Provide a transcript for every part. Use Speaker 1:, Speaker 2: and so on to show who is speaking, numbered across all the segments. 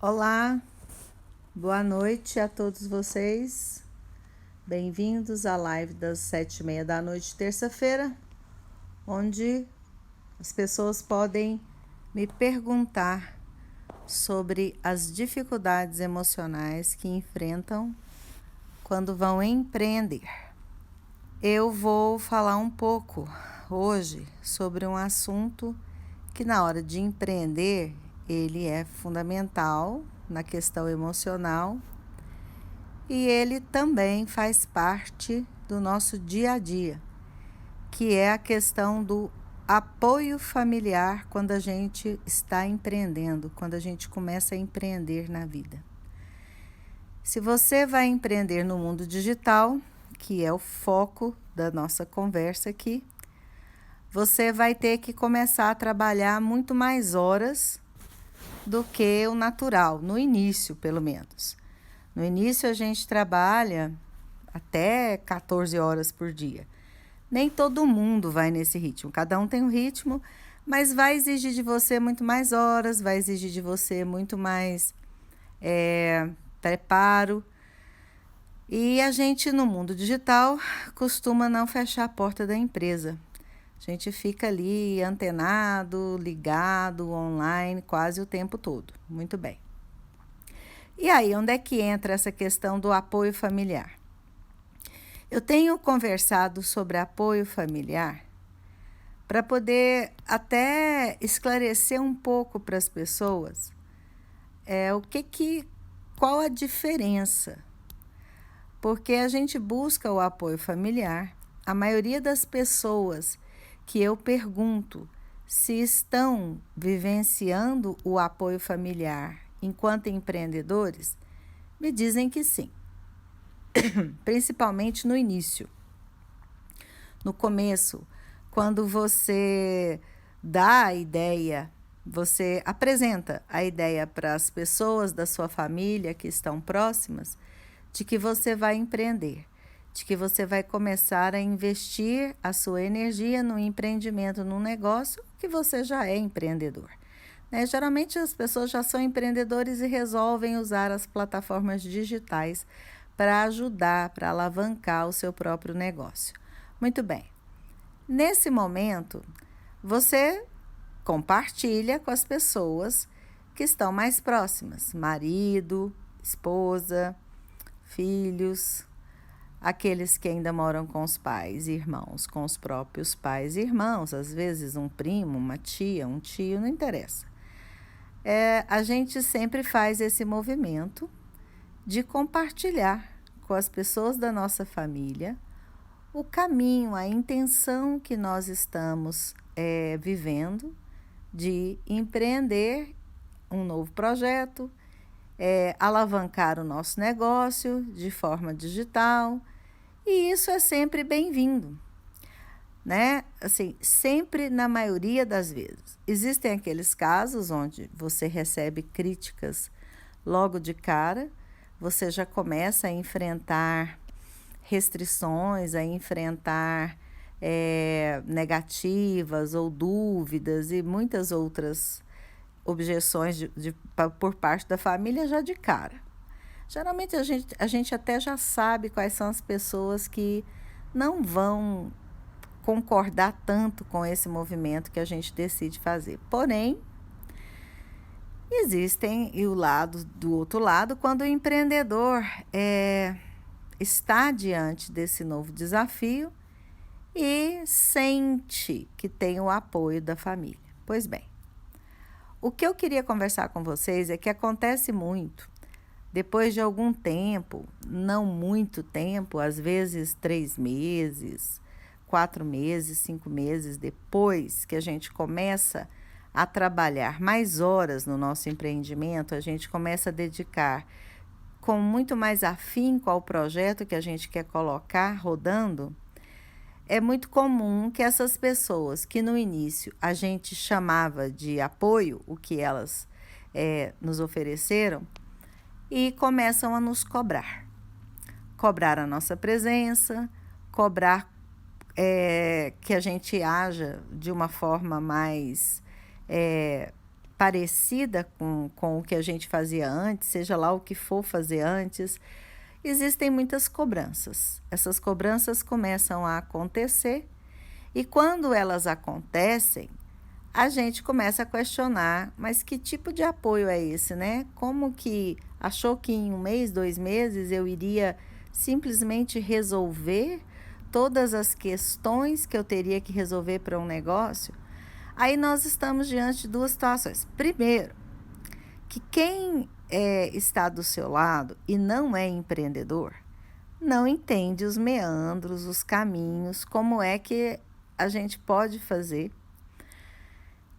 Speaker 1: Olá, boa noite a todos vocês. Bem-vindos à live das 7h30 da noite, terça-feira, onde as pessoas podem me perguntar sobre as dificuldades emocionais que enfrentam quando vão empreender. Eu vou falar um pouco hoje sobre um assunto que na hora de empreender ele é fundamental na questão emocional e ele também faz parte do nosso dia a dia, que é a questão do apoio familiar quando a gente está empreendendo, quando a gente começa a empreender na vida. Se você vai empreender no mundo digital, que é o foco da nossa conversa aqui, você vai ter que começar a trabalhar muito mais horas do que o natural, no início, pelo menos. No início, a gente trabalha até 14 horas por dia. Nem todo mundo vai nesse ritmo, cada um tem um ritmo, mas vai exigir de você muito mais horas, vai exigir de você muito mais preparo. E a gente, no mundo digital, costuma não fechar a porta da empresa. A gente fica ali antenado, ligado, online, quase o tempo todo. Muito bem. E aí, onde é que entra essa questão do apoio familiar? Eu tenho conversado sobre apoio familiar para poder até esclarecer um pouco para as pessoas qual a diferença. Porque a gente busca o apoio familiar, a maioria das pessoas que eu pergunto se estão vivenciando o apoio familiar enquanto empreendedores, me dizem que sim, principalmente no início. No começo, quando você dá a ideia, você apresenta a ideia para as pessoas da sua família que estão próximas de que você vai empreender, de que você vai começar a investir a sua energia no empreendimento, num negócio que você já é empreendedor. Geralmente as pessoas já são empreendedores e resolvem usar as plataformas digitais para ajudar, para alavancar o seu próprio negócio. Muito bem. Nesse momento, você compartilha com as pessoas que estão mais próximas, marido, esposa, filhos, aqueles que ainda moram com os pais e irmãos, com os próprios pais e irmãos, às vezes um primo, uma tia, um tio, não interessa. A gente sempre faz esse movimento de compartilhar com as pessoas da nossa família o caminho, a intenção que nós estamos vivendo de empreender um novo projeto, alavancar o nosso negócio de forma digital, e isso é sempre bem-vindo, né? Assim, sempre, na maioria das vezes. Existem aqueles casos onde você recebe críticas logo de cara, você já começa a enfrentar restrições, a enfrentar negativas ou dúvidas e muitas outras objeções por parte da família já de cara. Geralmente a gente até já sabe quais são as pessoas que não vão concordar tanto com esse movimento que a gente decide fazer. Porém, existem do outro lado, quando o empreendedor está diante desse novo desafio e sente que tem o apoio da família. Pois bem, o que eu queria conversar com vocês é que acontece muito, depois de algum tempo, não muito tempo, às vezes 3 meses, 4 meses, 5 meses depois que a gente começa a trabalhar mais horas no nosso empreendimento, a gente começa a dedicar com muito mais afinco ao projeto que a gente quer colocar rodando. É muito comum que essas pessoas que no início a gente chamava de apoio, o que elas nos ofereceram, e começam a nos cobrar. Cobrar a nossa presença, cobrar que a gente haja de uma forma mais parecida com o que a gente fazia antes, seja lá o que for fazer antes, existem muitas cobranças. Essas cobranças começam a acontecer e quando elas acontecem, a gente começa a questionar, mas que tipo de apoio é esse, né? Como que achou que em 1 mês, 2 meses eu iria simplesmente resolver todas as questões que eu teria que resolver para um negócio? Aí nós estamos diante de 2 situações. Primeiro, que quem está do seu lado e não é empreendedor, não entende os meandros, os caminhos, como é que a gente pode fazer,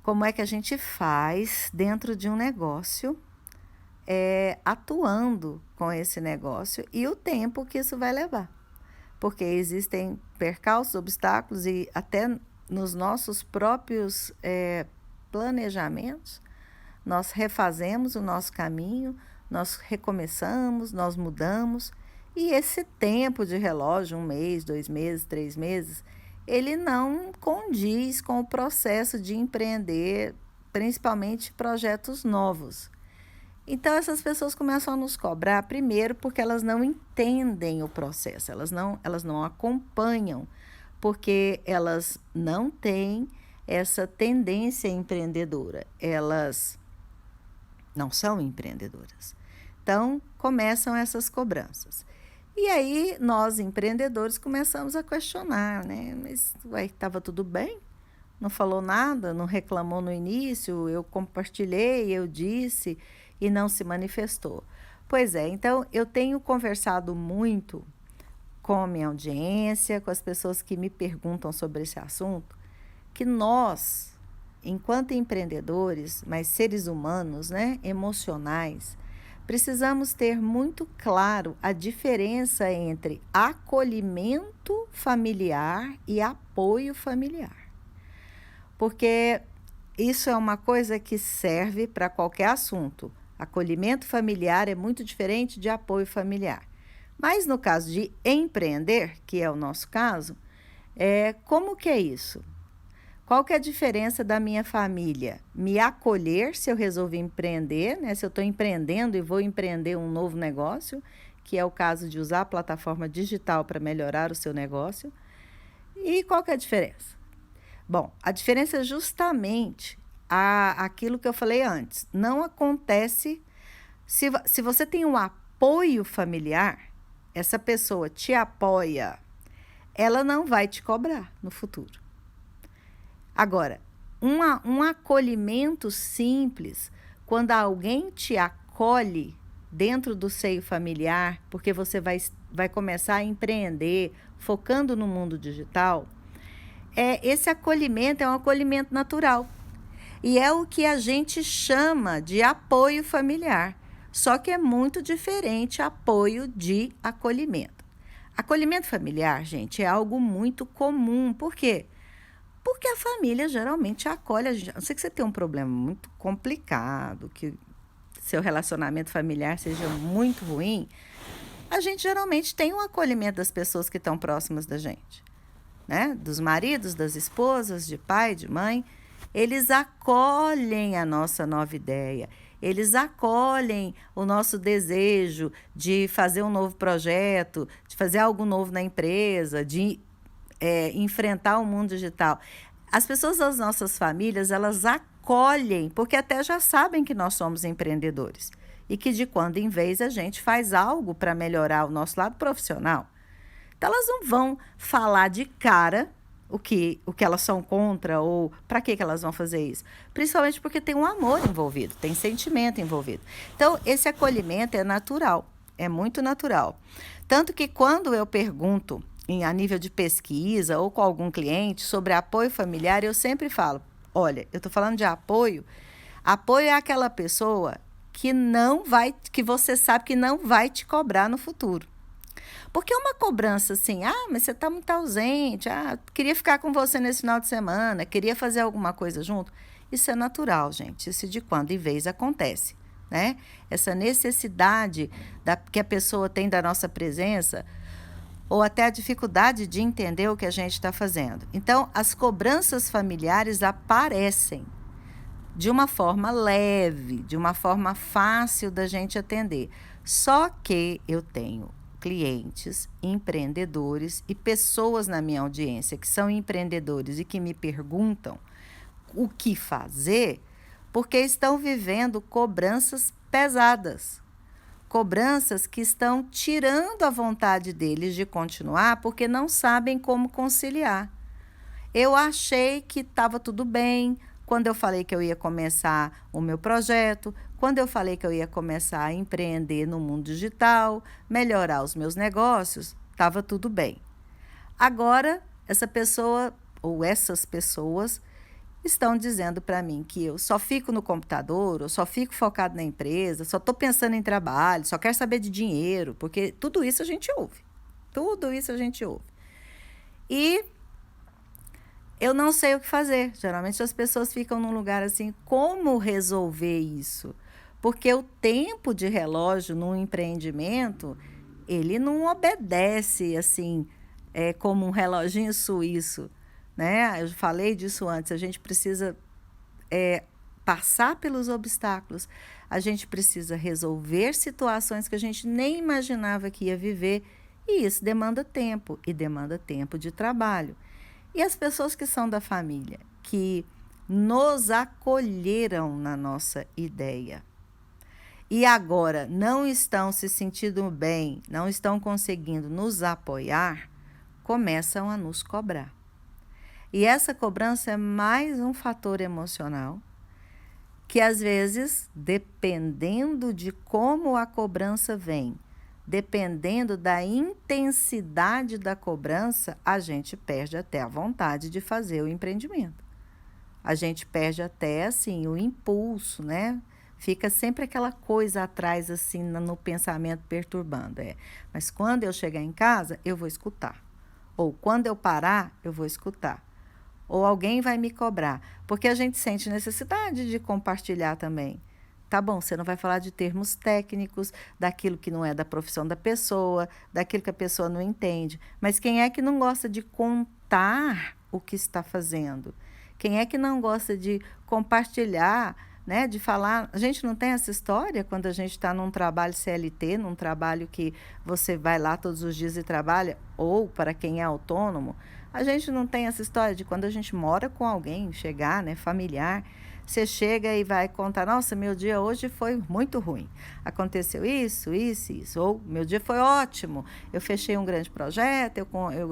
Speaker 1: como é que a gente faz dentro de um negócio, atuando com esse negócio e o tempo que isso vai levar. Porque existem percalços, obstáculos e até nos nossos próprios planejamentos, nós refazemos o nosso caminho, nós recomeçamos, nós mudamos. E esse tempo de relógio, 1 mês, 2 meses, 3 meses, ele não condiz com o processo de empreender, principalmente projetos novos. Então, essas pessoas começam a nos cobrar, primeiro, porque elas não entendem o processo, elas não acompanham, porque elas não têm essa tendência empreendedora, elas não são empreendedoras. Então, começam essas cobranças. E aí, nós, empreendedores, começamos a questionar, né? Mas, estava tudo bem? Não falou nada, não reclamou no início, eu compartilhei, eu disse e não se manifestou. Pois é, então eu tenho conversado muito com a minha audiência, com as pessoas que me perguntam sobre esse assunto, que nós, enquanto empreendedores, mas seres humanos, né, emocionais, precisamos ter muito claro a diferença entre acolhimento familiar e apoio familiar. Porque isso é uma coisa que serve para qualquer assunto. Acolhimento familiar é muito diferente de apoio familiar. Mas no caso de empreender, que é o nosso caso, como que é isso? Qual que é a diferença da minha família? Me acolher se eu resolver empreender, né? Se eu estou empreendendo e vou empreender um novo negócio, que é o caso de usar a plataforma digital para melhorar o seu negócio. E qual que é a diferença? Bom, a diferença é justamente aquilo que eu falei antes. Não acontece, se você tem um apoio familiar, essa pessoa te apoia, ela não vai te cobrar no futuro. Agora, um acolhimento simples, quando alguém te acolhe dentro do seio familiar, porque você vai começar a empreender, focando no mundo digital, esse acolhimento é um acolhimento natural. E é o que a gente chama de apoio familiar. Só que é muito diferente apoio de acolhimento. Acolhimento familiar, gente, é algo muito comum. Por quê? Porque a família geralmente acolhe a gente. A não ser que você tenha um problema muito complicado, que seu relacionamento familiar seja muito ruim, a gente geralmente tem um acolhimento das pessoas que estão próximas da gente, né? Dos maridos, das esposas, de pai, de mãe. Eles acolhem a nossa nova ideia, eles acolhem o nosso desejo de fazer um novo projeto, de fazer algo novo na empresa, de enfrentar o mundo digital. As pessoas das nossas famílias, elas acolhem, porque até já sabem que nós somos empreendedores e que de quando em vez a gente faz algo para melhorar o nosso lado profissional. Então, elas não vão falar de cara o que elas são contra ou para que elas vão fazer isso. Principalmente porque tem um amor envolvido, tem sentimento envolvido. Então, esse acolhimento é natural, é muito natural. Tanto que quando eu pergunto a nível de pesquisa ou com algum cliente sobre apoio familiar, eu sempre falo, olha, eu estou falando de apoio é aquela pessoa que você sabe que não vai te cobrar no futuro. Porque é uma cobrança assim, mas você está muito ausente, queria ficar com você nesse final de semana, queria fazer alguma coisa junto. Isso é natural, gente, isso de quando em vez acontece, né? Essa necessidade que a pessoa tem da nossa presença, ou até a dificuldade de entender o que a gente está fazendo. Então, as cobranças familiares aparecem. de uma forma leve, de uma forma fácil da gente atender. Só que eu tenho clientes, empreendedores e pessoas na minha audiência que são empreendedores e que me perguntam o que fazer, porque estão vivendo cobranças pesadas. Cobranças que estão tirando a vontade deles de continuar porque não sabem como conciliar. Eu achei que estava tudo bem quando eu falei que eu ia começar o meu projeto, quando eu falei que eu ia começar a empreender no mundo digital, melhorar os meus negócios, estava tudo bem. Agora, essa pessoa ou essas pessoas estão dizendo para mim que eu só fico no computador, eu só fico focado na empresa, só estou pensando em trabalho, só quero saber de dinheiro, porque tudo isso a gente ouve. Tudo isso a gente ouve. E eu não sei o que fazer. Geralmente as pessoas ficam num lugar assim, como resolver isso? Porque o tempo de relógio num empreendimento, ele não obedece assim, como um reloginho suíço, né? Eu falei disso antes, a gente precisa passar pelos obstáculos, a gente precisa resolver situações que a gente nem imaginava que ia viver, e isso demanda tempo, e demanda tempo de trabalho. E as pessoas que são da família, que nos acolheram na nossa ideia e agora não estão se sentindo bem, não estão conseguindo nos apoiar, começam a nos cobrar. E essa cobrança é mais um fator emocional que, às vezes, dependendo de como a cobrança vem, dependendo da intensidade da cobrança, a gente perde até a vontade de fazer o empreendimento. A gente perde até, assim, o impulso, né? Fica sempre aquela coisa atrás, assim, no pensamento perturbando. Mas quando eu chegar em casa, eu vou escutar. Ou quando eu parar, eu vou escutar. Ou alguém vai me cobrar. Porque a gente sente necessidade de compartilhar também. Tá bom, você não vai falar de termos técnicos, daquilo que não é da profissão da pessoa, daquilo que a pessoa não entende. Mas quem é que não gosta de contar o que está fazendo? Quem é que não gosta de compartilhar, né, de falar? A gente não tem essa história quando a gente está num trabalho CLT, num trabalho que você vai lá todos os dias e trabalha, ou para quem é autônomo, a gente não tem essa história de quando a gente mora com alguém, chegar, né, familiar. Você chega e vai contar, nossa, meu dia hoje foi muito ruim. Aconteceu isso, isso, isso. Ou meu dia foi ótimo, eu fechei um grande projeto,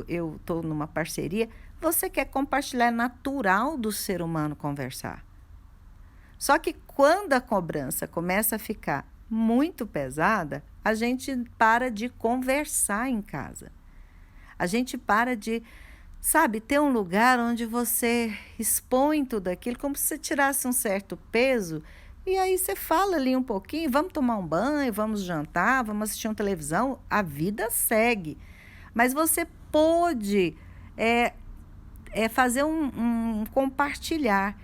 Speaker 1: eu estou numa parceria. Você quer compartilhar, é natural do ser humano conversar. Só que quando a cobrança começa a ficar muito pesada, a gente para de conversar em casa. A gente para de, sabe, ter um lugar onde você expõe tudo aquilo, como se você tirasse um certo peso, e aí você fala ali um pouquinho, vamos tomar um banho, vamos jantar, vamos assistir uma televisão, a vida segue. Mas você pode fazer um compartilhar.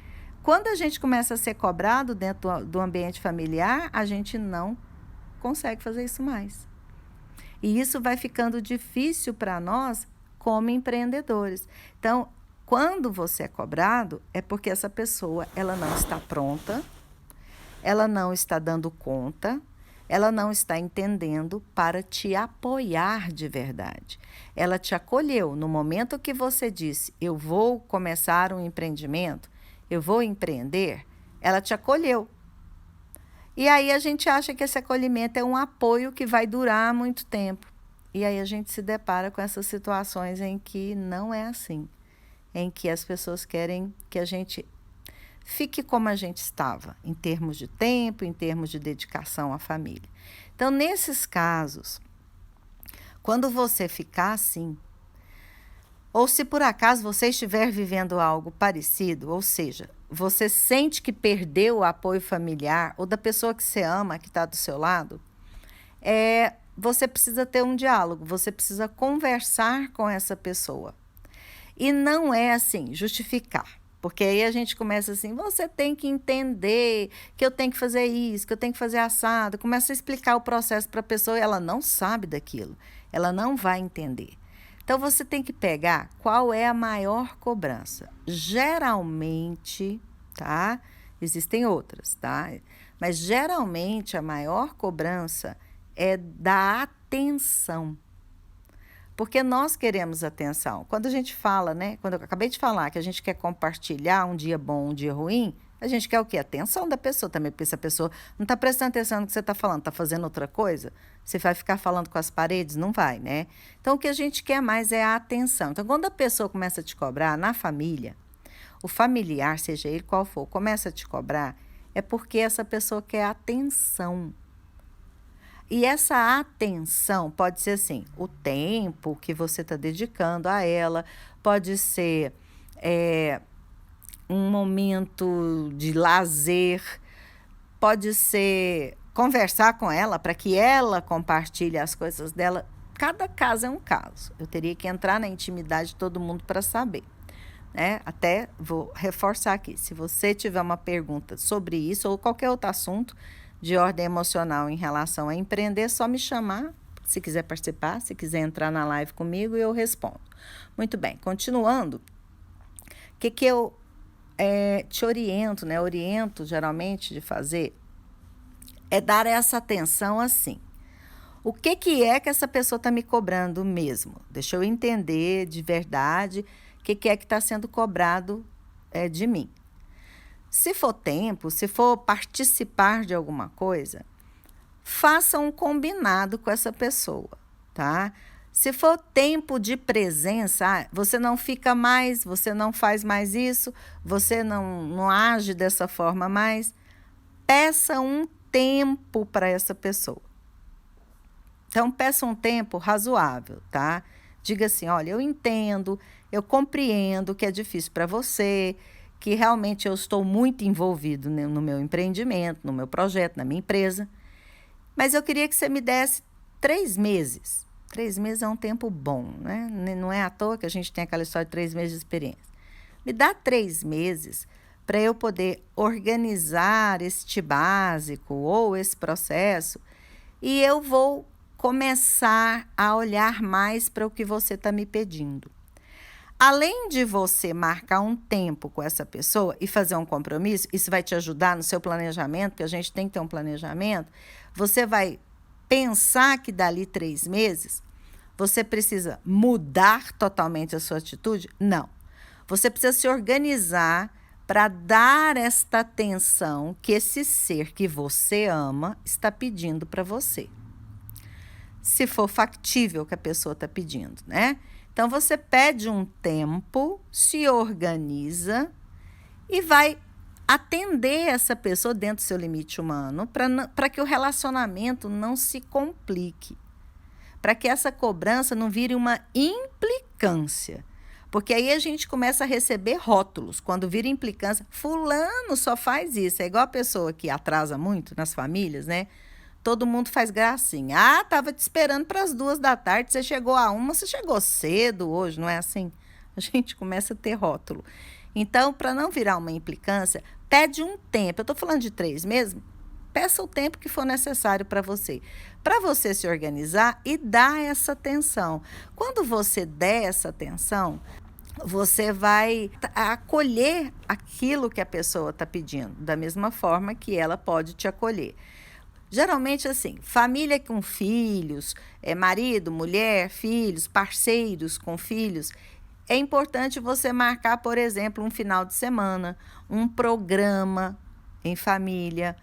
Speaker 1: Quando a gente começa a ser cobrado dentro do ambiente familiar, a gente não consegue fazer isso mais. E isso vai ficando difícil para nós como empreendedores. Então, quando você é cobrado, é porque essa pessoa ela não está pronta, ela não está dando conta, ela não está entendendo para te apoiar de verdade. Ela te acolheu no momento que você disse, eu vou começar um empreendimento, eu vou empreender, ela te acolheu. E aí a gente acha que esse acolhimento é um apoio que vai durar muito tempo. E aí a gente se depara com essas situações em que não é assim. Em que as pessoas querem que a gente fique como a gente estava, em termos de tempo, em termos de dedicação à família. Então, nesses casos, quando você ficar assim, ou se por acaso você estiver vivendo algo parecido, ou seja, você sente que perdeu o apoio familiar ou da pessoa que você ama, que está do seu lado, você precisa ter um diálogo, você precisa conversar com essa pessoa. E não é assim, justificar. Porque aí a gente começa assim, você tem que entender que eu tenho que fazer isso, que eu tenho que fazer assado. Começa a explicar o processo para a pessoa e ela não sabe daquilo, ela não vai entender. Então, você tem que pegar qual é a maior cobrança. Geralmente, tá? Existem outras, tá? Mas geralmente a maior cobrança é da atenção. Porque nós queremos atenção. Quando a gente fala, né? Quando eu acabei de falar que a gente quer compartilhar um dia bom, um dia ruim, a gente quer o quê? Atenção da pessoa também, porque se a pessoa não está prestando atenção no que você está falando, está fazendo outra coisa, você vai ficar falando com as paredes? Não vai, né? Então, o que a gente quer mais é a atenção. Então, quando a pessoa começa a te cobrar na família, o familiar, seja ele qual for, começa a te cobrar, é porque essa pessoa quer atenção. E essa atenção pode ser assim, o tempo que você está dedicando a ela, pode ser um momento de lazer, pode ser conversar com ela para que ela compartilhe as coisas dela. Cada caso é um caso. Eu teria que entrar na intimidade de todo mundo para saber. Né? Até vou reforçar aqui, se você tiver uma pergunta sobre isso ou qualquer outro assunto de ordem emocional em relação a empreender, é só me chamar, se quiser participar, se quiser entrar na live comigo, eu respondo. Muito bem, continuando, o que eu te oriento, né? Oriento geralmente de fazer é dar essa atenção assim. O que é que essa pessoa está me cobrando mesmo? Deixa eu entender de verdade o que é que está sendo cobrado de mim. Se for tempo, se for participar de alguma coisa, faça um combinado com essa pessoa, tá? Se for tempo de presença, você não fica mais, você não faz mais isso, você não age dessa forma mais, peça um tempo para essa pessoa. Então, peça um tempo razoável, tá? Diga assim, olha, eu entendo, eu compreendo que é difícil para você, que realmente eu estou muito envolvido no meu empreendimento, no meu projeto, na minha empresa, mas eu queria que você me desse 3 meses. 3 meses é um tempo bom, né? Não é à toa que a gente tem aquela história de 3 meses de experiência. Me dá 3 meses para eu poder organizar este básico ou esse processo e eu vou começar a olhar mais para o que você está me pedindo. Além de você marcar um tempo com essa pessoa e fazer um compromisso, isso vai te ajudar no seu planejamento, porque a gente tem que ter um planejamento, você vai pensar que dali 3 meses, você precisa mudar totalmente a sua atitude? Não. Você precisa se organizar para dar esta atenção que esse ser que você ama está pedindo para você. Se for factível que a pessoa está pedindo, né? Então, você pede um tempo, se organiza e vai atender essa pessoa dentro do seu limite humano para que o relacionamento não se complique, para que essa cobrança não vire uma implicância. Porque aí a gente começa a receber rótulos. Quando vira implicância, fulano só faz isso. É igual a pessoa que atrasa muito nas famílias, né? Todo mundo faz gracinha. Ah, estava te esperando para as 2 da tarde, você chegou a 1, você chegou cedo hoje, não é assim? A gente começa a ter rótulo. Então, para não virar uma implicância, pede um tempo. Eu estou falando de 3 meses, peça o tempo que for necessário para você se organizar e dar essa atenção. Quando você der essa atenção, você vai acolher aquilo que a pessoa está pedindo, da mesma forma que ela pode te acolher. Geralmente, assim, família com filhos, marido, mulher, filhos, parceiros com filhos, é importante você marcar, por exemplo, um final de semana, um programa em família.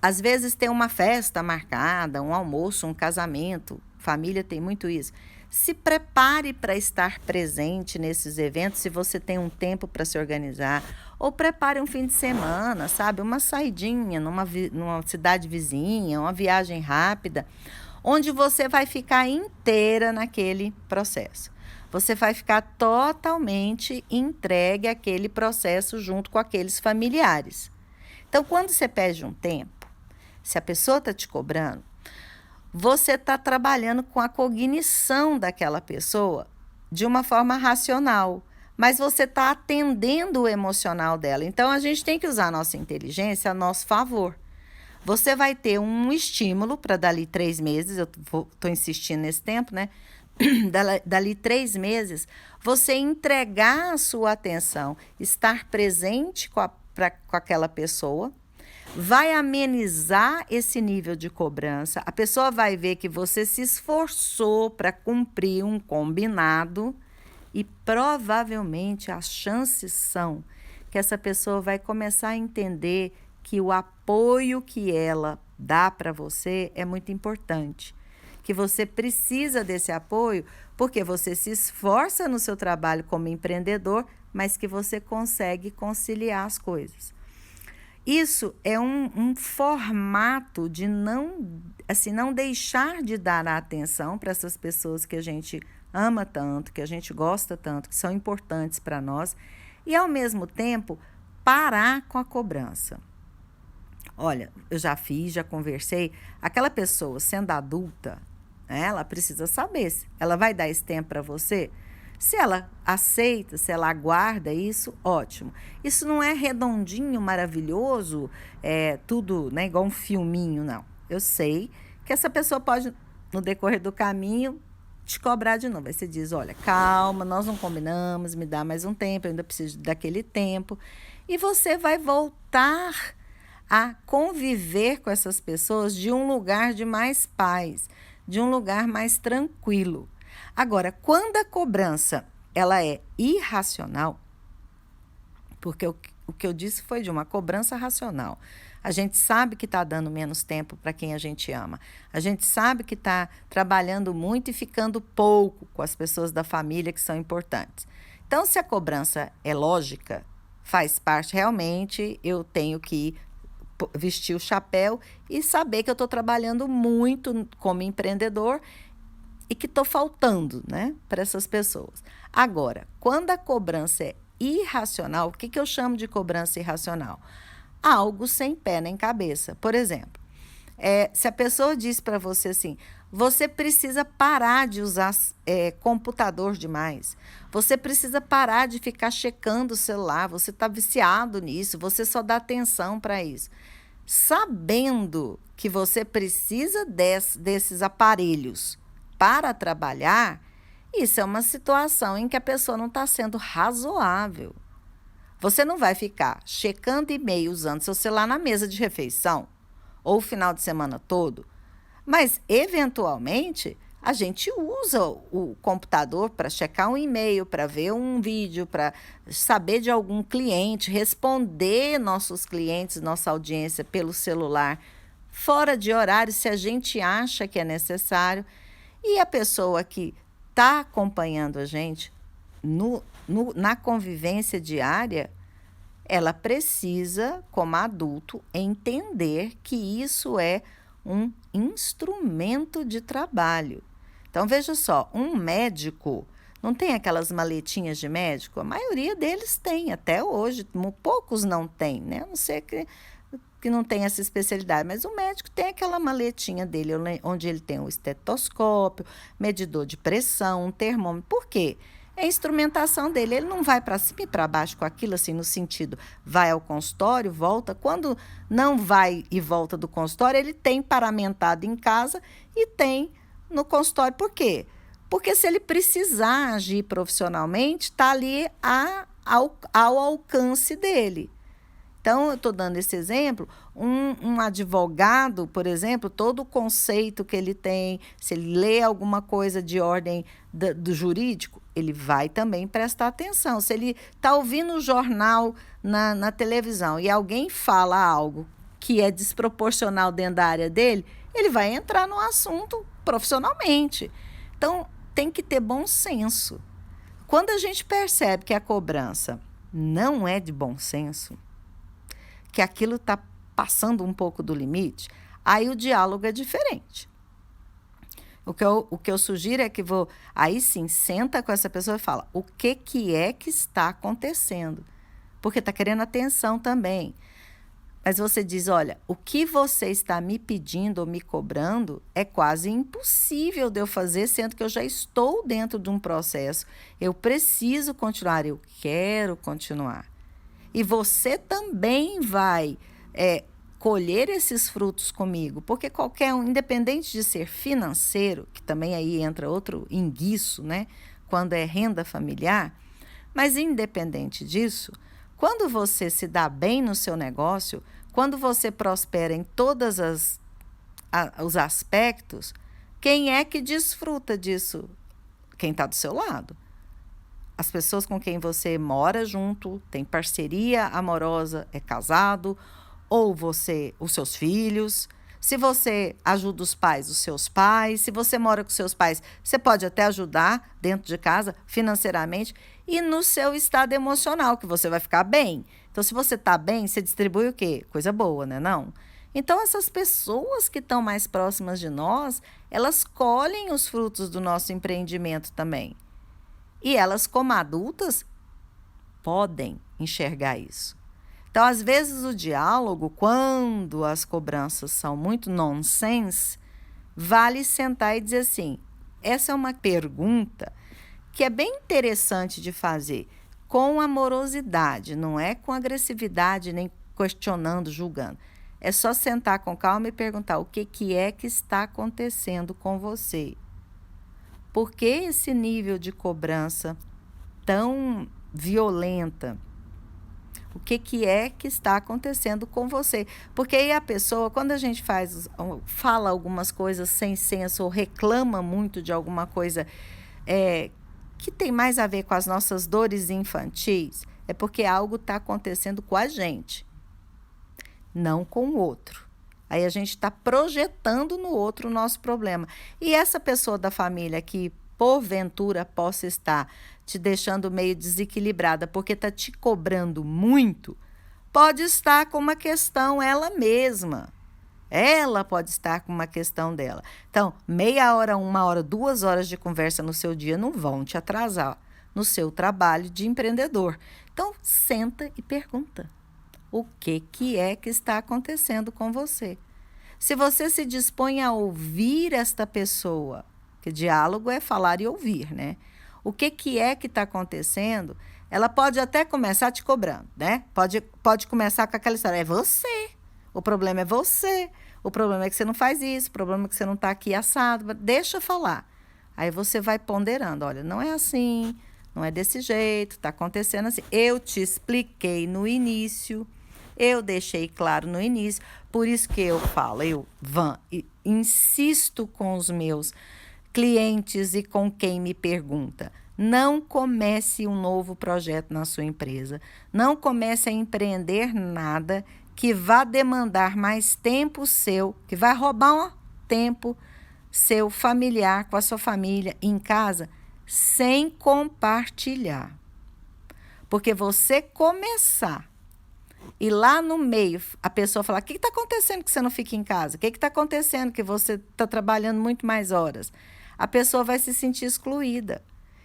Speaker 1: Às vezes tem uma festa marcada, um almoço, um casamento, família tem muito isso. Se prepare para estar presente nesses eventos, se você tem um tempo para se organizar. Ou prepare um fim de semana, sabe? Uma saidinha numa cidade vizinha, uma viagem rápida, onde você vai ficar inteira naquele processo. Você vai ficar totalmente entregue àquele processo junto com aqueles familiares. Então, quando você pede um tempo, se a pessoa está te cobrando, você está trabalhando com a cognição daquela pessoa de uma forma racional, mas você está atendendo o emocional dela. Então, a gente tem que usar a nossa inteligência a nosso favor. Você vai ter um estímulo para dali 3 meses, eu estou insistindo nesse tempo, né? Dali 3 meses, você entregar a sua atenção, estar presente com aquela pessoa, vai amenizar esse nível de cobrança, a pessoa vai ver que você se esforçou para cumprir um combinado e provavelmente as chances são que essa pessoa vai começar a entender que o apoio que ela dá para você é muito importante, que você precisa desse apoio porque você se esforça no seu trabalho como empreendedor, mas que você consegue conciliar as coisas. Isso é um formato de não deixar de dar a atenção para essas pessoas que a gente ama tanto, que a gente gosta tanto, que são importantes para nós, e, ao mesmo tempo, parar com a cobrança. Olha, eu já fiz, já conversei, aquela pessoa sendo adulta, né, ela precisa saber se ela vai dar esse tempo para você. Se ela aceita, se ela aguarda isso, ótimo. Isso não é redondinho, maravilhoso, tudo, né, igual um filminho, não. Eu sei que essa pessoa pode, no decorrer do caminho, te cobrar de novo. Aí você diz, olha, calma, nós não combinamos, me dá mais um tempo, eu ainda preciso daquele tempo. E você vai voltar a conviver com essas pessoas de um lugar de mais paz, de um lugar mais tranquilo. Agora, quando a cobrança ela é irracional, porque o que eu disse foi de uma cobrança racional. A gente sabe que está dando menos tempo para quem a gente ama. A gente sabe que está trabalhando muito e ficando pouco com as pessoas da família que são importantes. Então, se a cobrança é lógica, faz parte realmente, eu tenho que vestir o chapéu e saber que eu estou trabalhando muito como empreendedor e que estou faltando, né, para essas pessoas. Agora, quando a cobrança é irracional, o que eu chamo de cobrança irracional? Algo sem pé nem cabeça. Por exemplo, se a pessoa diz para você assim, você precisa parar de usar computador demais, você precisa parar de ficar checando o celular, você está viciado nisso, você só dá atenção para isso. Sabendo que você precisa desses aparelhos para trabalhar, isso é uma situação em que a pessoa não está sendo razoável. Você não vai ficar checando e-mail usando seu celular na mesa de refeição ou o final de semana todo, mas, eventualmente, a gente usa o computador para checar um e-mail, para ver um vídeo, para saber de algum cliente, responder nossos clientes, nossa audiência pelo celular, fora de horário, se a gente acha que é necessário. E a pessoa que está acompanhando a gente na convivência diária, ela precisa, como adulto, entender que isso é um instrumento de trabalho. Então, veja só, um médico não tem aquelas maletinhas de médico? A maioria deles tem, até hoje, poucos não têm, né? A não ser que não tem essa especialidade, mas o médico tem aquela maletinha dele, onde ele tem o estetoscópio, medidor de pressão, um termômetro. Por quê? É a instrumentação dele, ele não vai para cima e para baixo com aquilo, assim, no sentido, vai ao consultório, volta. Quando não vai e volta do consultório, ele tem paramentado em casa e tem no consultório. Por quê? Porque se ele precisar agir profissionalmente, está ali ao alcance dele. Então, eu estou dando esse exemplo, um advogado, por exemplo, todo o conceito que ele tem, se ele lê alguma coisa de ordem do jurídico, ele vai também prestar atenção. Se ele está ouvindo o jornal na televisão e alguém fala algo que é desproporcional dentro da área dele, ele vai entrar no assunto profissionalmente. Então, tem que ter bom senso. Quando a gente percebe que a cobrança não é de bom senso, que aquilo está passando um pouco do limite, aí o diálogo é diferente. O que eu sugiro é que aí sim, senta com essa pessoa e fala, o que é que está acontecendo? Porque está querendo atenção também. Mas você diz, olha, o que você está me pedindo ou me cobrando é quase impossível de eu fazer, sendo que eu já estou dentro de um processo. Eu preciso continuar, eu quero continuar. E você também vai colher esses frutos comigo, porque qualquer um, independente de ser financeiro, que também aí entra outro enguiço, né? Quando é renda familiar, mas independente disso, Quando você se dá bem no seu negócio, quando você prospera em todos os aspectos, quem é que desfruta disso? Quem está do seu lado. As pessoas com quem você mora junto, tem parceria amorosa, é casado, ou os seus filhos. Se você ajuda os seus pais. Se você mora com seus pais, você pode até ajudar dentro de casa, financeiramente, e no seu estado emocional, que você vai ficar bem. Então, se você está bem, você distribui o quê? Coisa boa, né? Não? Então, essas pessoas que estão mais próximas de nós, elas colhem os frutos do nosso empreendimento também. E elas, como adultas, podem enxergar isso. Então, às vezes, o diálogo, quando as cobranças são muito nonsense, vale sentar e dizer assim, essa é uma pergunta que é bem interessante de fazer, com amorosidade, não é com agressividade, nem questionando, julgando. É só sentar com calma e perguntar o que é que está acontecendo com você. Por que esse nível de cobrança tão violenta? O que é que está acontecendo com você? Porque aí a pessoa, quando a gente fala algumas coisas sem senso ou reclama muito de alguma coisa que tem mais a ver com as nossas dores infantis, é porque algo está acontecendo com a gente, não com o outro. Aí a gente está projetando no outro o nosso problema. E essa pessoa da família que, porventura, possa estar te deixando meio desequilibrada porque está te cobrando muito, pode estar com uma questão ela mesma. Ela pode estar com uma questão dela. Então, meia hora, 1 hora, 2 horas de conversa no seu dia não vão te atrasar no seu trabalho de empreendedor. Então, senta e pergunta. O que é que está acontecendo com você? Se você se dispõe a ouvir esta pessoa, que diálogo é falar e ouvir, né? O que é que está acontecendo? Ela pode até começar te cobrando, né? Pode começar com aquela história, é você. O problema é você. O problema é que você não faz isso. O problema é que você não está aqui assado. Deixa falar. Aí você vai ponderando. Olha, não é assim, não é desse jeito, está acontecendo assim. Eu te expliquei no início. Eu deixei claro no início, por isso que eu falo, insisto com os meus clientes e com quem me pergunta, não comece um novo projeto na sua empresa, não comece a empreender nada que vá demandar mais tempo seu, que vai roubar tempo seu familiar com a sua família em casa, sem compartilhar. Porque você começar e lá no meio, a pessoa falar, o que está acontecendo que você não fica em casa? O que está acontecendo que você está trabalhando muito mais horas? A pessoa vai se sentir excluída.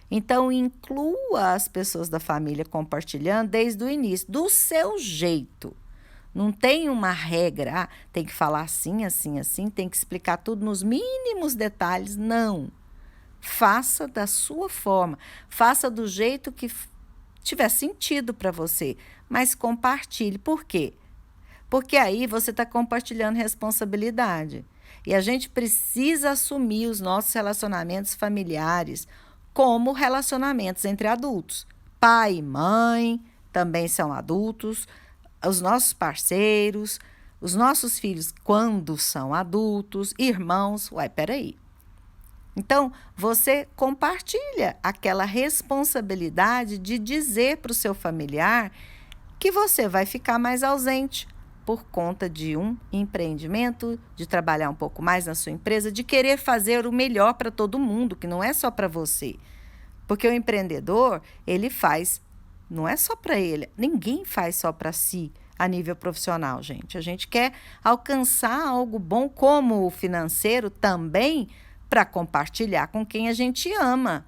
Speaker 1: Então, inclua as pessoas da família compartilhando desde o início, do seu jeito. Não tem uma regra, tem que falar assim, assim, assim, tem que explicar tudo nos mínimos detalhes. Não. Faça da sua forma, faça do jeito que tiver sentido para você, mas compartilhe. Por quê? Porque aí você está compartilhando responsabilidade. E a gente precisa assumir os nossos relacionamentos familiares como relacionamentos entre adultos. Pai e mãe também são adultos, os nossos parceiros, os nossos filhos, quando são adultos, irmãos. Peraí. Então, você compartilha aquela responsabilidade de dizer para o seu familiar que você vai ficar mais ausente por conta de um empreendimento, de trabalhar um pouco mais na sua empresa, de querer fazer o melhor para todo mundo, que não é só para você. Porque o empreendedor, ele faz, não é só para ele, ninguém faz só para si a nível profissional, gente. A gente quer alcançar algo bom como o financeiro também, para compartilhar com quem a gente ama.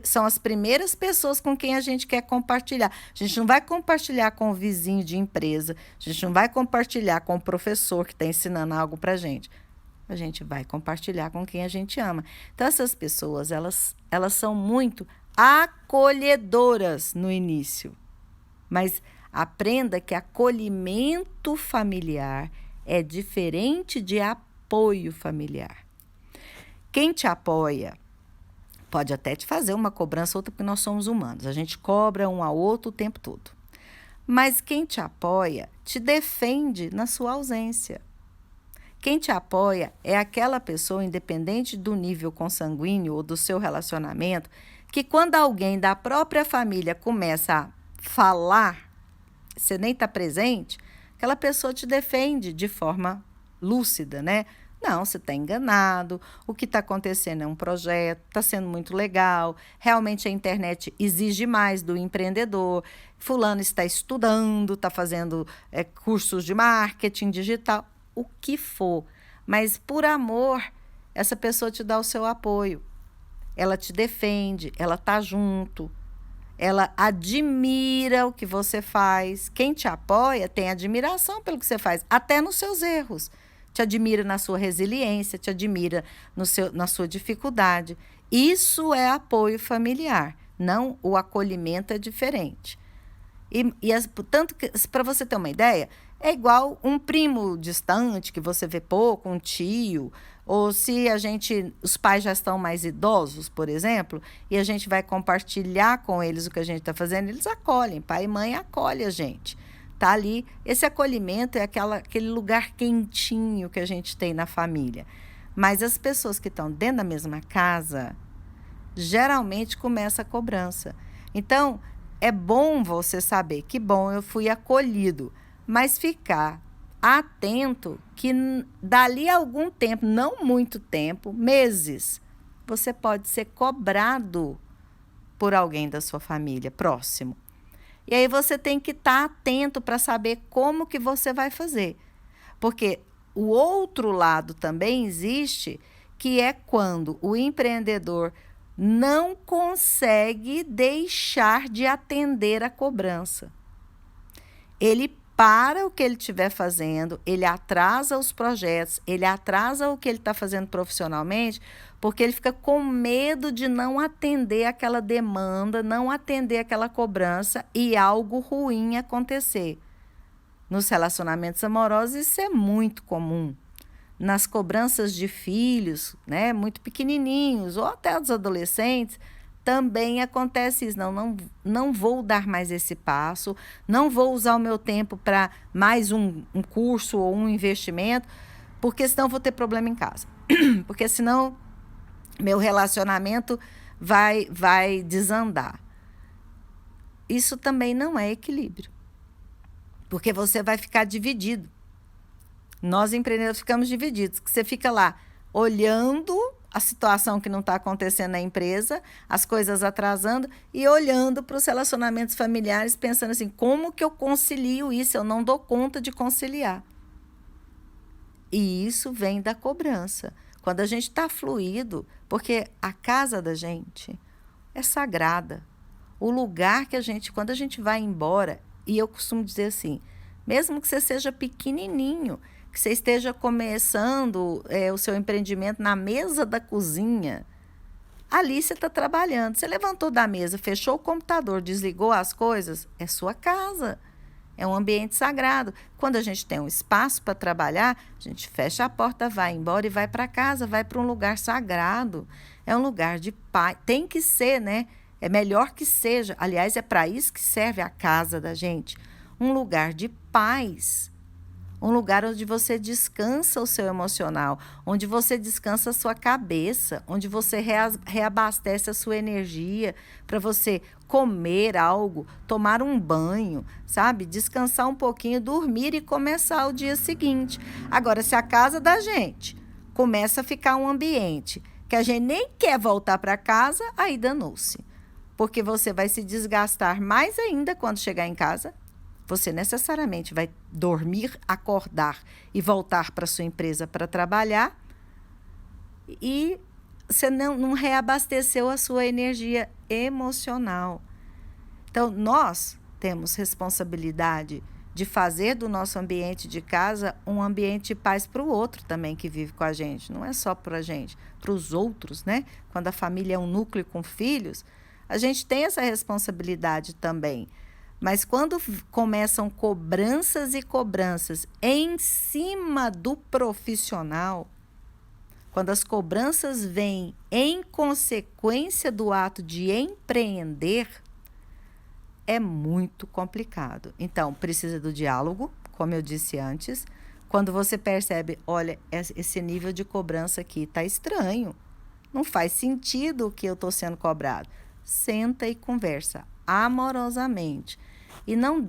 Speaker 1: São as primeiras pessoas com quem a gente quer compartilhar. A gente não vai compartilhar com o vizinho de empresa, a gente não vai compartilhar com o professor que está ensinando algo para a gente. A gente vai compartilhar com quem a gente ama. Então, essas pessoas, elas são muito acolhedoras no início. Mas aprenda que acolhimento familiar é diferente de apoio familiar. Quem te apoia pode até te fazer uma cobrança outra, porque nós somos humanos. A gente cobra um ao outro o tempo todo. Mas quem te apoia te defende na sua ausência. Quem te apoia é aquela pessoa, independente do nível consanguíneo ou do seu relacionamento, que quando alguém da própria família começa a falar, você nem está presente, aquela pessoa te defende de forma lúcida, né? Não, você está enganado, o que está acontecendo é um projeto, está sendo muito legal, realmente a internet exige mais do empreendedor, fulano está estudando, está fazendo cursos de marketing digital, o que for, mas por amor, essa pessoa te dá o seu apoio, ela te defende, ela está junto, ela admira o que você faz. Quem te apoia tem admiração pelo que você faz, até nos seus erros. Te admira na sua resiliência, te admira na sua dificuldade. Isso é apoio familiar, não o acolhimento é diferente. Tanto que, para você ter uma ideia, é igual um primo distante que você vê pouco, um tio, ou se os pais já estão mais idosos, por exemplo, e a gente vai compartilhar com eles o que a gente está fazendo, eles acolhem, pai e mãe acolhem a gente. Tá ali, esse acolhimento é aquele lugar quentinho que a gente tem na família. Mas as pessoas que estão dentro da mesma casa, geralmente começa a cobrança. Então, é bom você saber que bom, eu fui acolhido, mas ficar atento que dali a algum tempo, não muito tempo, meses, você pode ser cobrado por alguém da sua família próximo. E aí você tem que estar atento para saber como que você vai fazer. Porque o outro lado também existe, que é quando o empreendedor não consegue deixar de atender a cobrança. Ele para o que ele estiver fazendo, ele atrasa os projetos, ele atrasa o que ele está fazendo profissionalmente, porque ele fica com medo de não atender aquela demanda, não atender aquela cobrança e algo ruim acontecer. Nos relacionamentos amorosos, isso é muito comum. Nas cobranças de filhos, né, muito pequenininhos, ou até dos adolescentes, também acontece isso. Não vou dar mais esse passo, não vou usar o meu tempo para mais um curso ou um investimento, porque senão vou ter problema em casa. Porque senão meu relacionamento vai desandar. Isso também não é equilíbrio, porque você vai ficar dividido. Nós empreendedores ficamos divididos, que você fica lá olhando a situação que não está acontecendo na empresa, as coisas atrasando e olhando para os relacionamentos familiares, pensando assim, como que eu concilio isso? Eu não dou conta de conciliar. E isso vem da cobrança. Quando a gente está fluido, porque a casa da gente é sagrada. O lugar que quando a gente vai embora, e eu costumo dizer assim, mesmo que você seja pequenininho, que você esteja começando o seu empreendimento na mesa da cozinha, ali você está trabalhando. Você levantou da mesa, fechou o computador, desligou as coisas, é sua casa. É um ambiente sagrado. Quando a gente tem um espaço para trabalhar, a gente fecha a porta, vai embora e vai para casa, vai para um lugar sagrado. É um lugar de paz. Tem que ser, né? É melhor que seja. Aliás, é para isso que serve a casa da gente. Um lugar de paz. Um lugar onde você descansa o seu emocional, onde você descansa a sua cabeça, onde você reabastece a sua energia para você comer algo, tomar um banho, sabe? Descansar um pouquinho, dormir e começar o dia seguinte. Agora, se a casa da gente começa a ficar um ambiente que a gente nem quer voltar para casa, aí danou-se. Porque você vai se desgastar mais ainda quando chegar em casa. Você necessariamente vai dormir, acordar e voltar para a sua empresa para trabalhar e você não reabasteceu a sua energia emocional. Então, nós temos responsabilidade de fazer do nosso ambiente de casa um ambiente de paz para o outro também que vive com a gente. Não é só para a gente, para os outros, né? Quando a família é um núcleo com filhos, a gente tem essa responsabilidade também. Mas quando começam cobranças e cobranças em cima do profissional, quando as cobranças vêm em consequência do ato de empreender, é muito complicado. Então, precisa do diálogo, como eu disse antes. Quando você percebe, olha, esse nível de cobrança aqui está estranho, não faz sentido o que eu estou sendo cobrado. Senta e conversa amorosamente. E não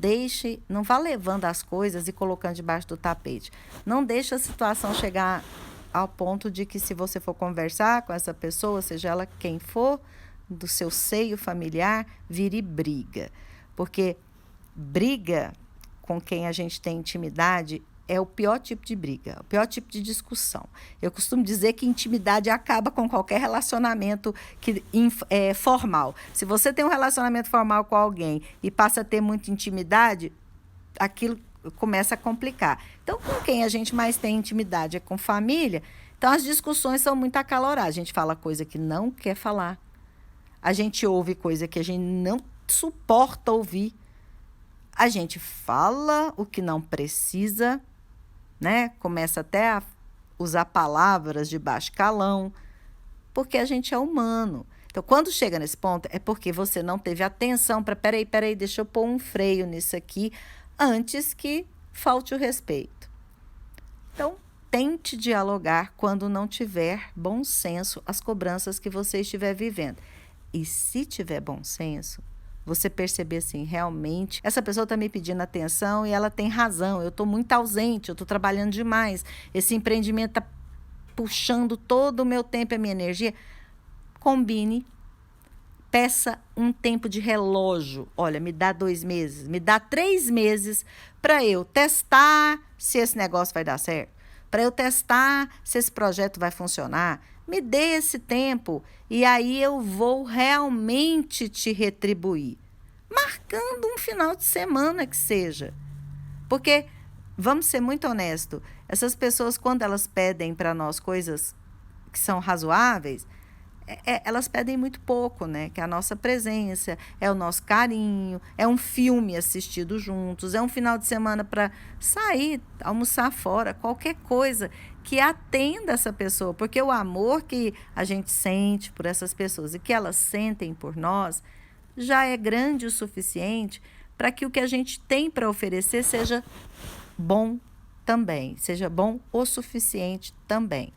Speaker 1: vá levando as coisas e colocando debaixo do tapete. Não deixe a situação chegar ao ponto de que, se você for conversar com essa pessoa, seja ela quem for, do seu seio familiar, vire briga. Porque briga com quem a gente tem intimidade é o pior tipo de briga, o pior tipo de discussão. Eu costumo dizer que intimidade acaba com qualquer relacionamento formal. Se você tem um relacionamento formal com alguém e passa a ter muita intimidade, aquilo começa a complicar. Então, com quem a gente mais tem intimidade é com família. Então, as discussões são muito acaloradas. A gente fala coisa que não quer falar. A gente ouve coisa que a gente não suporta ouvir. A gente fala o que não precisa, né? Começa até a usar palavras de baixo calão, porque a gente é humano. Então, quando chega nesse ponto, é porque você não teve atenção para, peraí, deixa eu pôr um freio nisso aqui, antes que falte o respeito. Então, tente dialogar quando não tiver bom senso as cobranças que você estiver vivendo. E se tiver bom senso, você perceber assim, realmente, essa pessoa está me pedindo atenção e ela tem razão, eu estou muito ausente, eu estou trabalhando demais, esse empreendimento está puxando todo o meu tempo e a minha energia. Combine, peça um tempo de relógio. Olha, me dá 2 meses, me dá 3 meses para eu testar se esse negócio vai dar certo, para eu testar se esse projeto vai funcionar. Me dê esse tempo e aí eu vou realmente te retribuir. Marcando um final de semana que seja. Porque, vamos ser muito honestos, essas pessoas, quando elas pedem para nós coisas que são razoáveis, elas pedem muito pouco, né? Que é a nossa presença, é o nosso carinho, é um filme assistido juntos, é um final de semana para sair, almoçar fora, qualquer coisa que atenda essa pessoa. Porque o amor que a gente sente por essas pessoas e que elas sentem por nós já é grande o suficiente para que o que a gente tem para oferecer seja bom também, seja bom o suficiente também.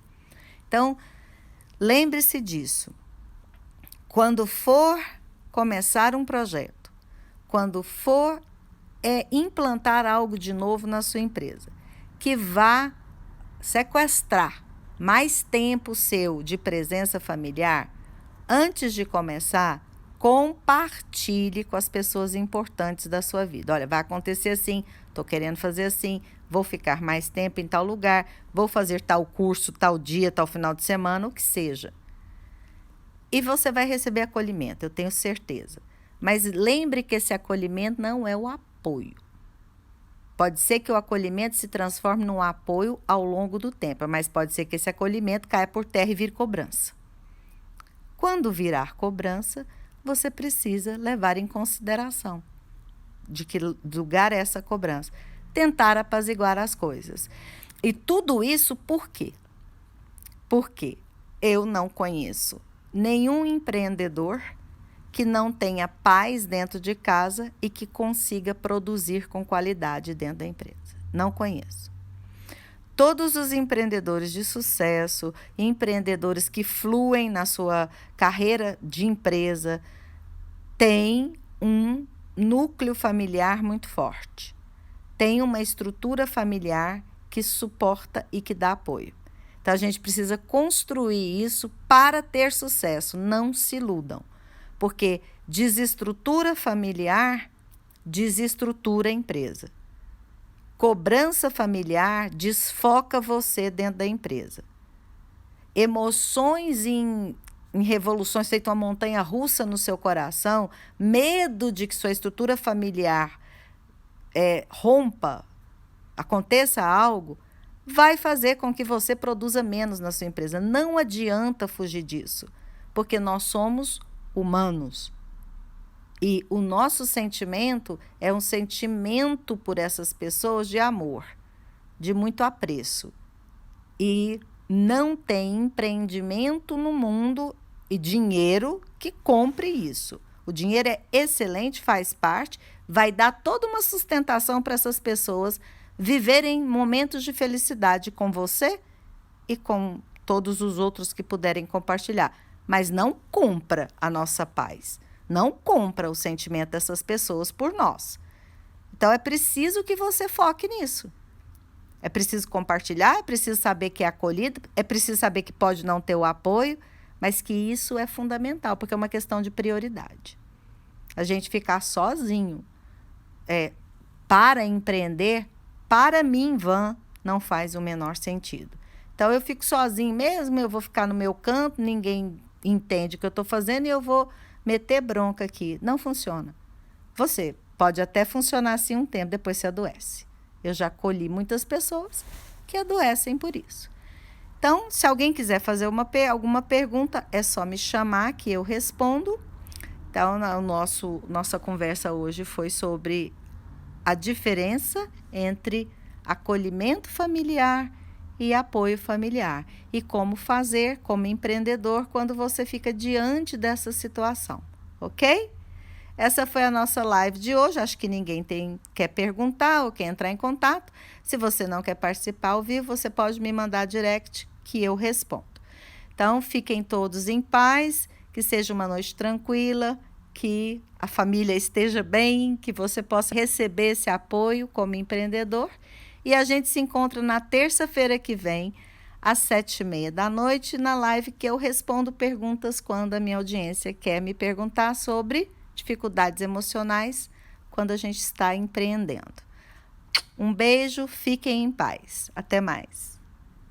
Speaker 1: Então, lembre-se disso. Quando for começar um projeto, quando for implantar algo de novo na sua empresa, que vá sequestrar mais tempo seu de presença familiar, antes de começar, compartilhe com as pessoas importantes da sua vida. Olha, vai acontecer assim, estou querendo fazer assim, vou ficar mais tempo em tal lugar, vou fazer tal curso, tal dia, tal final de semana, o que seja. E você vai receber acolhimento, eu tenho certeza. Mas lembre que esse acolhimento não é o apoio. Pode ser que o acolhimento se transforme num apoio ao longo do tempo, mas pode ser que esse acolhimento caia por terra e vire cobrança. Quando virar cobrança, você precisa levar em consideração de que lugar é essa cobrança. Tentar apaziguar as coisas. E tudo isso por quê? Porque eu não conheço nenhum empreendedor que não tenha paz dentro de casa e que consiga produzir com qualidade dentro da empresa. Não conheço. Todos os empreendedores de sucesso, empreendedores que fluem na sua carreira de empresa, têm um núcleo familiar muito forte. Tem uma estrutura familiar que suporta e que dá apoio. Então, a gente precisa construir isso para ter sucesso. Não se iludam, porque desestrutura familiar, desestrutura a empresa. Cobrança familiar desfoca você dentro da empresa. Emoções em revoluções, feito uma montanha russa no seu coração, medo de que sua estrutura familiar rompa, aconteça algo, vai fazer com que você produza menos na sua empresa. Não adianta fugir disso, porque nós somos humanos. E o nosso sentimento é um sentimento por essas pessoas de amor, de muito apreço. E não tem empreendimento no mundo e dinheiro que compre isso. O dinheiro é excelente, faz parte, vai dar toda uma sustentação para essas pessoas viverem momentos de felicidade com você e com todos os outros que puderem compartilhar. Mas não compra a nossa paz. Não compra o sentimento dessas pessoas por nós. Então, é preciso que você foque nisso. É preciso compartilhar, é preciso saber que é acolhido, é preciso saber que pode não ter o apoio, mas que isso é fundamental, porque é uma questão de prioridade. A gente ficar sozinho para empreender, para mim, Van, não faz o menor sentido. Então, eu fico sozinho mesmo, eu vou ficar no meu canto, ninguém entende o que eu estou fazendo e eu vou meter bronca aqui. Não funciona. Você pode até funcionar assim um tempo, depois você adoece. Eu já colhi muitas pessoas que adoecem por isso. Então, se alguém quiser fazer alguma pergunta, é só me chamar que eu respondo. Então, nossa conversa hoje foi sobre a diferença entre acolhimento familiar e apoio familiar. E como fazer como empreendedor quando você fica diante dessa situação, ok? Essa foi a nossa live de hoje. Acho que ninguém quer perguntar ou quer entrar em contato. Se você não quer participar ao vivo, você pode me mandar direct que eu respondo. Então, fiquem todos em paz, que seja uma noite tranquila, que a família esteja bem, que você possa receber esse apoio como empreendedor. E a gente se encontra na terça-feira que vem, às 19h30 na live que eu respondo perguntas quando a minha audiência quer me perguntar sobre dificuldades emocionais quando a gente está empreendendo. Um beijo, fiquem em paz. Até mais.